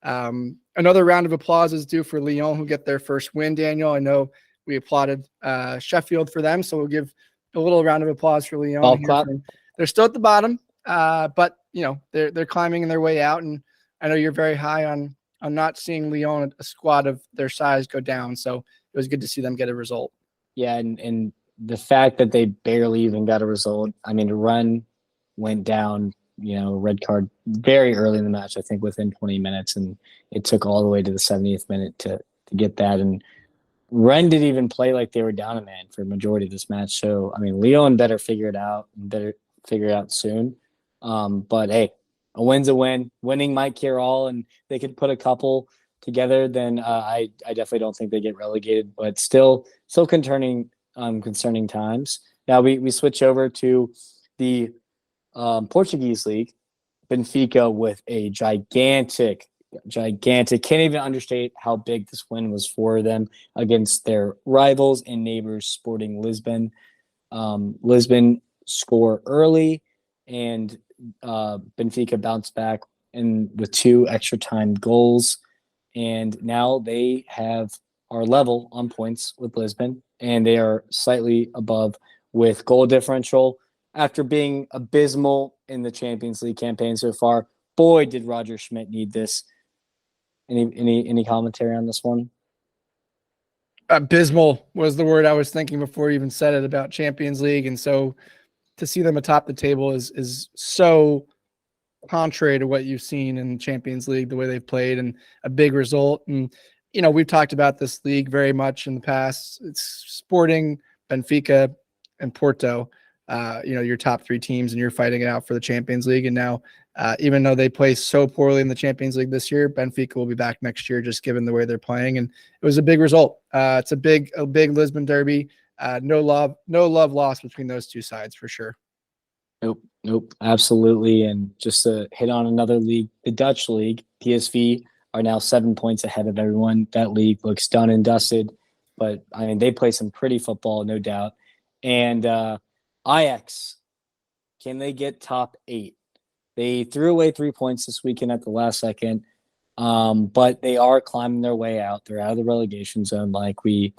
And another round of applause is due for Lyon, who get their first win. Daniel, I know we applauded Sheffield for them, so we'll give a little round of applause for Lyon here. They're still at the bottom, but they're climbing their way out. And I know you're very high on not seeing Lyon, a squad of their size, go down. So it was good to see them get a result. Yeah, and the fact that they barely even got a result. I mean, the run went down, red card very early in the match, I think within 20 minutes, and it took all the way to the 70th minute to get that. And Rennes didn't even play like they were down a man for a majority of this match. So, I mean, Lyon better figure it out soon. But hey, a win's a win. Winning might cure all, and they could put a couple together, then I definitely don't think they get relegated. But still concerning times. Now we switch over to the Portuguese league. Benfica with a gigantic. Can't even understate how big this win was for them against their rivals and neighbors, Sporting Lisbon. Lisbon score early, and Benfica bounced back with 2 extra time goals, and now they are level on points with Lisbon, and they are slightly above with goal differential after being abysmal in the Champions League campaign so far. Boy, did Roger Schmidt need this. Any commentary on this one? Abysmal was the word I was thinking before you even said it about Champions League. And so to see them atop the table is so contrary to what you've seen in Champions League, the way they've played, and a big result. And, we've talked about this league very much in the past. It's Sporting, Benfica, and Porto, your top 3 teams, and you're fighting it out for the Champions League. And now, even though they play so poorly in the Champions League this year, Benfica will be back next year, just given the way they're playing. And it was a big result. It's a big Lisbon derby. No love lost between those 2 sides for sure. Nope, absolutely. And just to hit on another league, the Dutch league, PSV are now 7 points ahead of everyone. That league looks done and dusted, but I mean, they play some pretty football, no doubt. And Ajax, can they get top 8? They threw away 3 points this weekend at the last second, but they are climbing their way out. They're out of the relegation zone, like we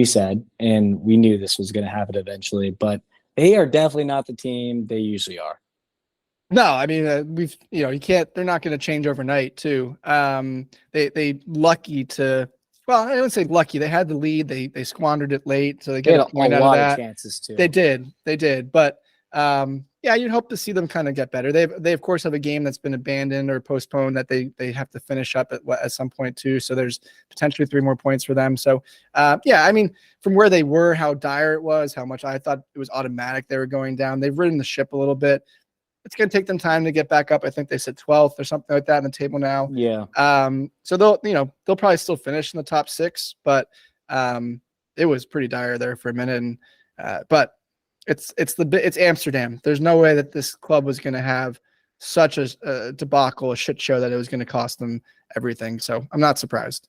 said, and we knew this was going to happen eventually. But they are definitely not the team they usually are. No, I mean, you can't. They're not going to change overnight, too. They lucky to. Well, I wouldn't say lucky. They had the lead. They squandered it late, so they get a point out of that. Of chances too. They did, but you'd hope to see them kind of get better. They of course have a game that's been abandoned or postponed that they have to finish up at some point too. So there's potentially 3 more points for them. So I mean, from where they were, how dire it was, how much I thought it was automatic they were going down. They've ridden the ship a little bit. It's going to take them time to get back up. I think they said 12th or something like that in the table now. Yeah. So they'll probably still finish in the top 6, but it was pretty dire there for a minute. And but it's Amsterdam. There's no way that this club was going to have such a debacle, a shit show, that it was going to cost them everything. So I'm not surprised.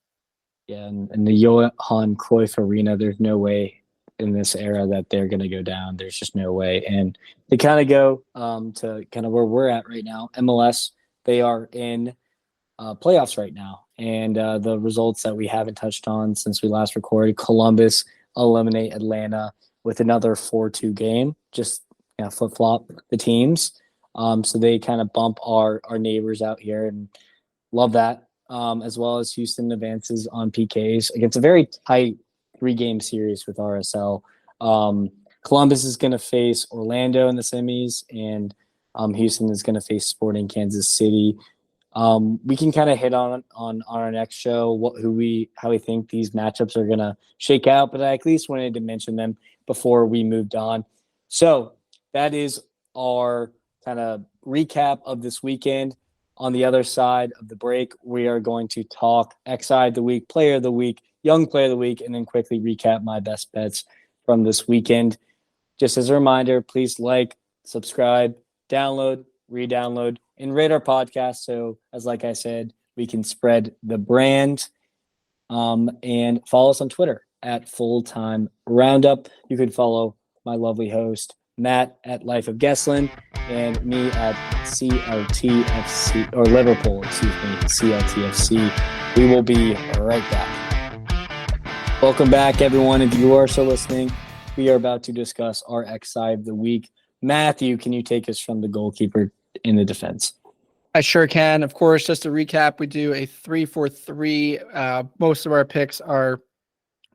Yeah, and the Johan Cruyff Arena, there's no way in this era that they're going to go down. There's just no way. And to kind of go to kind of where we're at right now, MLS, they are in playoffs right now. And the results that we haven't touched on since we last recorded, Columbus eliminate Atlanta with another 4-2 game, just flip-flop the teams. So they kind of bump our neighbors out here, and love that. As well as Houston advances on PKs against a very tight 3-game series with RSL. Columbus is going to face Orlando in the semis, and Houston is going to face Sporting Kansas City. We can kind of hit on our next show how we think these matchups are going to shake out, but I at least wanted to mention them before we moved on. So that is our kind of recap of this weekend. On the other side of the break, we are going to talk XI of the week, player of the week, young player of the week, and then quickly recap my best bets from this weekend. Just as a reminder, please like, subscribe, download, re-download, and rate our podcast. So, like I said, we can spread the brand. And follow us on Twitter at Fulltime Roundup. You can follow my lovely host, Matt, at Life of Gesslin, and me at CLTFC, or Liverpool, CLTFC. We will be right back. Welcome back, everyone. If you are still listening, we are about to discuss our XI of the week. Matthew, can you take us from the goalkeeper in the defense? I sure can. Of course, just to recap, we do a 3-4-3. Most of our picks are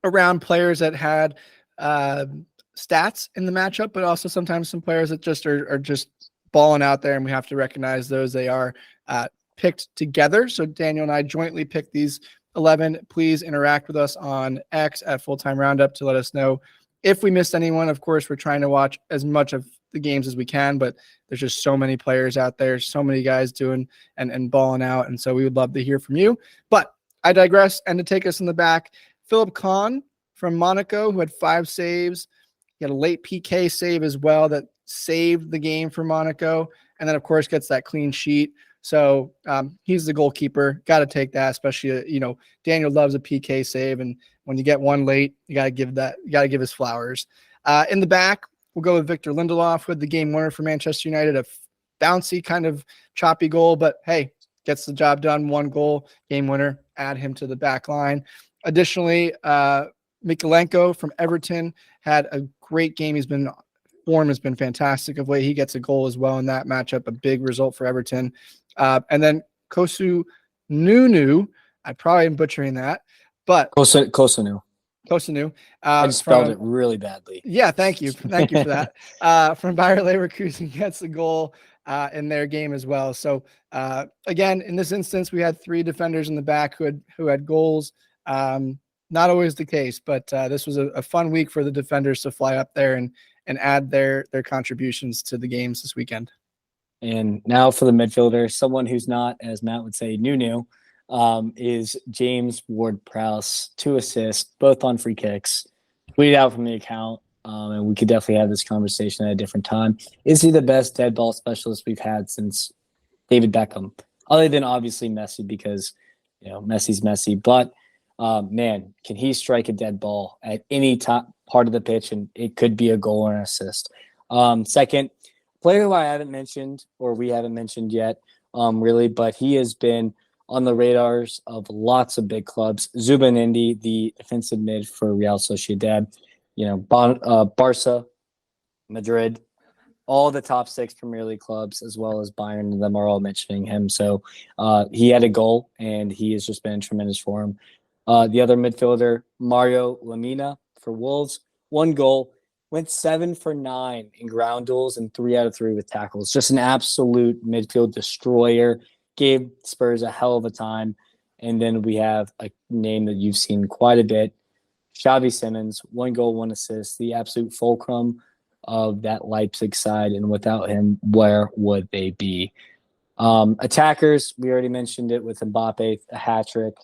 around players that had stats in the matchup, but also sometimes some players that just are just balling out there, and we have to recognize those. They are picked together. So Daniel and I jointly picked these 11. Please interact with us on X at Fulltime Roundup to let us know if we missed anyone. Of course, we're trying to watch as much of the games as we can, but there's just so many players out there, so many guys doing and balling out, and so we would love to hear from you. But I digress. And to take us in the back, Philip Kahn from Monaco, who had 5 saves. He had a late PK save as well that saved the game for Monaco, and then of course gets that clean sheet. So he's the goalkeeper. Got to take that, especially Daniel loves a PK save, and when you get one late, you got to give his flowers. In the back, we'll go with Victor Lindelof with the game winner for Manchester United. A bouncy, kind of choppy goal, but hey, gets the job done. 1 goal, game winner. Add him to the back line. Additionally, Mikolenko from Everton had a great game. Form has been fantastic of late. He gets a goal as well in that matchup, a big result for Everton. And then Kosu Nunu, I probably am butchering that, but Kosunu. I just spelled it really badly. Yeah, thank you for that. From Bayer Leverkusen gets a goal in their game as well. So again, in this instance, we had 3 defenders in the back who had goals. Not always the case, but this was a fun week for the defenders to fly up there and add their contributions to the games this weekend. And now for the midfielder, someone who's not, as Matt would say, new, is James Ward-Prowse. 2 assists, both on free kicks. Tweeted out from the account, and we could definitely have this conversation at a different time. Is he the best dead ball specialist we've had since David Beckham? Other than obviously Messi, because Messi's Messi. But man, can he strike a dead ball at any top part of the pitch, and it could be a goal or an assist. Second, player who I haven't mentioned, or we haven't mentioned yet, really, but he has been on the radars of lots of big clubs. Zubimendi, the defensive mid for Real Sociedad, Barca, Madrid, all the top 6 Premier League clubs, as well as Bayern and them are all mentioning him. So he had a goal, and he has just been in tremendous form. The other midfielder, Mario Lemina for Wolves, 1 goal, went 7 for 9 in ground duels and 3 out of 3 with tackles. Just an absolute midfield destroyer. Gave Spurs a hell of a time. And then we have a name that you've seen quite a bit, Xavi Simons, 1 goal, 1 assist, the absolute fulcrum of that Leipzig side. And without him, where would they be? Attackers, we already mentioned it with Mbappe, a hat trick.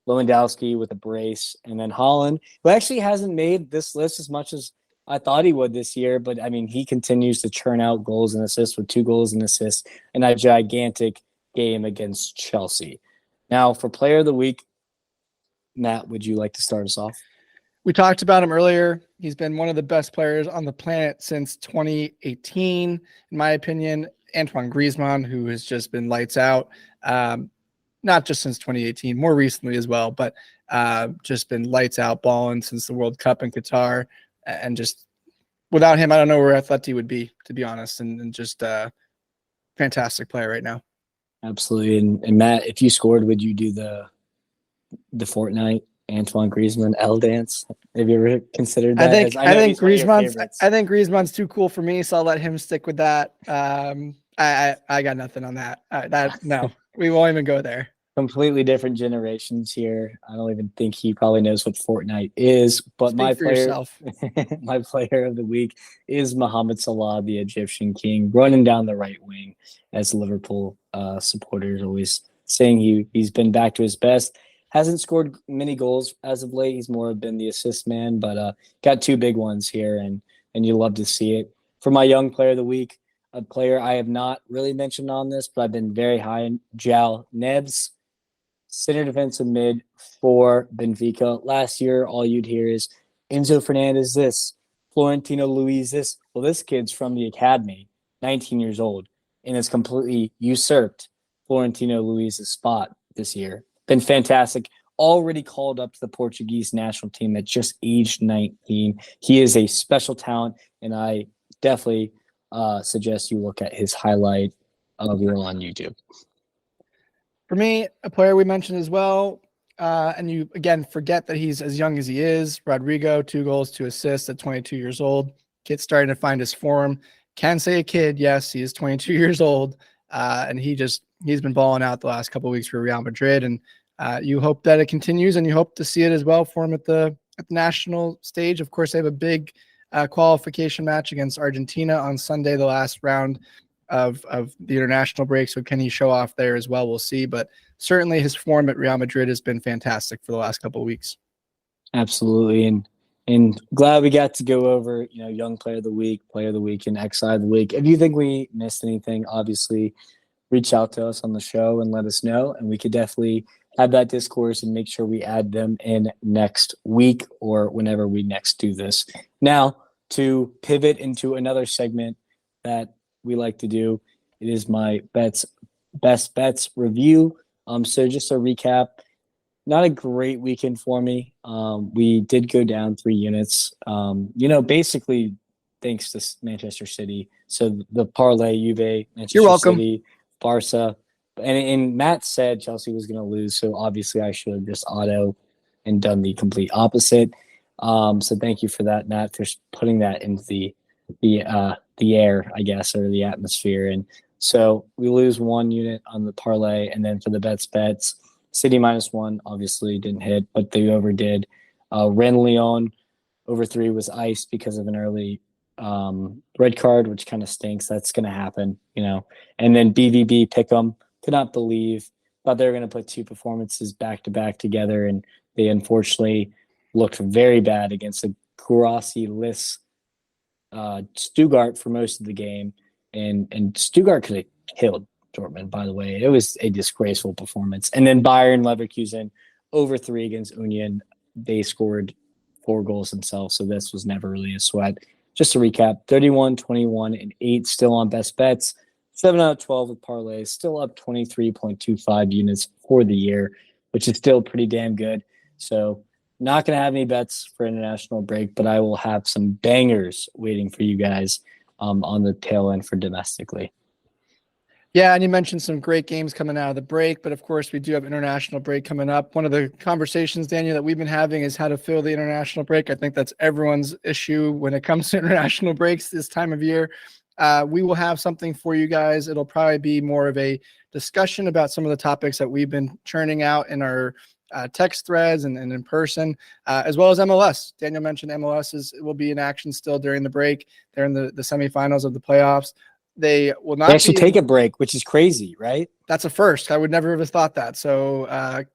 Lewandowski with a brace, and then Haaland, who actually hasn't made this list as much as I thought he would this year. But, I mean, he continues to churn out goals and assists with 2 goals and assists in a gigantic game against Chelsea. Now, for player of the week, Matt, would you like to start us off? We talked about him earlier. He's been one of the best players on the planet since 2018, in my opinion. Antoine Griezmann, who has just been lights out. Not just since 2018, more recently as well, but just been lights out balling since the World Cup in Qatar. And just without him, I don't know where Atleti would be, to be honest, and just a fantastic player right now. Absolutely. And Matt, if you scored, would you do the Fortnite Antoine Griezmann L dance? Have you ever considered that? I think Griezmann's too cool for me, so I'll let him stick with that. I got nothing on that. No, we won't even go there. Completely different generations here. I don't even think he probably knows what Fortnite is. But my player of the week is Mohamed Salah, the Egyptian king, running down the right wing, as Liverpool supporters always saying he's been back to his best. Hasn't scored many goals as of late. He's more been the assist man, but got 2 big ones here, and you love to see it. For my young player of the week, a player I have not really mentioned on this, but I've been very high in, João Neves, center defensive mid for Benfica. Last year, all you'd hear is Enzo Fernandez this, Florentino Luis this. Well, this kid's from the academy, 19 years old, and has completely usurped Florentino Luis's spot this year. Been fantastic. Already called up to the Portuguese national team at just age 19. He is a special talent, and I definitely suggest you look at his highlight reel on YouTube. For me, a player we mentioned as well, and you, again, forget that he's as young as he is. Rodrigo, 2 goals, 2 assists at 22 years old. Kid's starting to find his form. Can say a kid, yes, he is 22 years old, and he's been balling out the last couple of weeks for Real Madrid, and you hope that it continues, and you hope to see it as well for him at the national stage. Of course, they have a big qualification match against Argentina on Sunday, the last round of the international break. So can he show off there as well? We'll see. But certainly his form at Real Madrid has been fantastic for the last couple of weeks. Absolutely. And glad we got to go over, young player of the week, and X-Side of the week. If you think we missed anything, obviously reach out to us on the show and let us know. And we could definitely have that discourse and make sure we add them in next week or whenever we next do this. Now, to pivot into another segment that we like to do, it is my best bets review. So just a recap, not a great weekend for me. We did go down 3 units, basically thanks to Manchester City. So the parlay, Juve, Manchester You're welcome. City, Barca, and Matt said Chelsea was going to lose. So obviously I should have just auto and done the complete opposite. So thank you for that, Matt, for putting that into the air, I guess, or the atmosphere. And so we lose 1 unit on the parlay, and then for the bets, City -1 obviously didn't hit, but they overdid. Ren Leon over 3 was iced because of an early red card, which kind of stinks. That's going to happen, And then BVB Pick'em, could not believe, thought they were going to put 2 performances back to back together, and they unfortunately looked very bad against a Kurasi-less Stuttgart for most of the game, and Stuttgart could have killed Dortmund, by the way. It was a disgraceful performance. And then Bayern Leverkusen over 3 against Union. They scored 4 goals themselves, so this was never really a sweat. Just to recap, 31, 21, and 8 still on best bets. 7 out of 12 with parlays, still up 23.25 units for the year, which is still pretty damn good. So not going to have any bets for international break, but I will have some bangers waiting for you guys on the tail end for domestically. Yeah, and you mentioned some great games coming out of the break, but of course we do have international break coming up. One of the conversations, Daniel, that we've been having is how to fill the international break. I think that's everyone's issue when it comes to international breaks this time of year. We will have something for you guys. It'll probably be more of a discussion about some of the topics that we've been churning out in our text threads and in person, as well as MLS. Daniel mentioned MLS will be in action still during the break. They're in the semifinals of the playoffs. They will not actually take a break, which is crazy, right? That's a first. I would never have thought that. So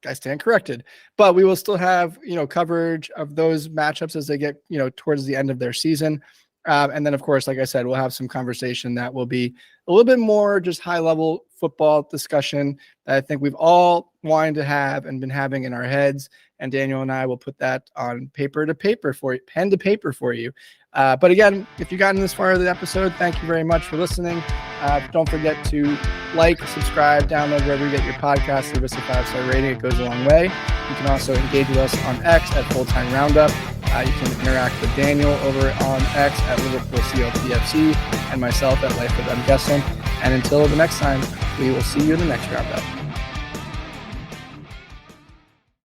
I stand corrected. But we will still have, coverage of those matchups as they get, towards the end of their season. And then, of course, like I said, we'll have some conversation that will be a little bit more just high-level football discussion that I think we've all wanted to have and been having in our heads. And Daniel and I will put that on pen to paper for you. But again, if you've gotten this far of the episode, thank you very much for listening. Don't forget to like, subscribe, download wherever you get your podcast. Leave us a 5-star rating. It goes a long way. You can also engage with us on X at Full-Time Roundup. You can interact with Daniel over on X at Liverpool CLPFC and myself at Life with M. Guessing. And until the next time, we will see you in the next roundup.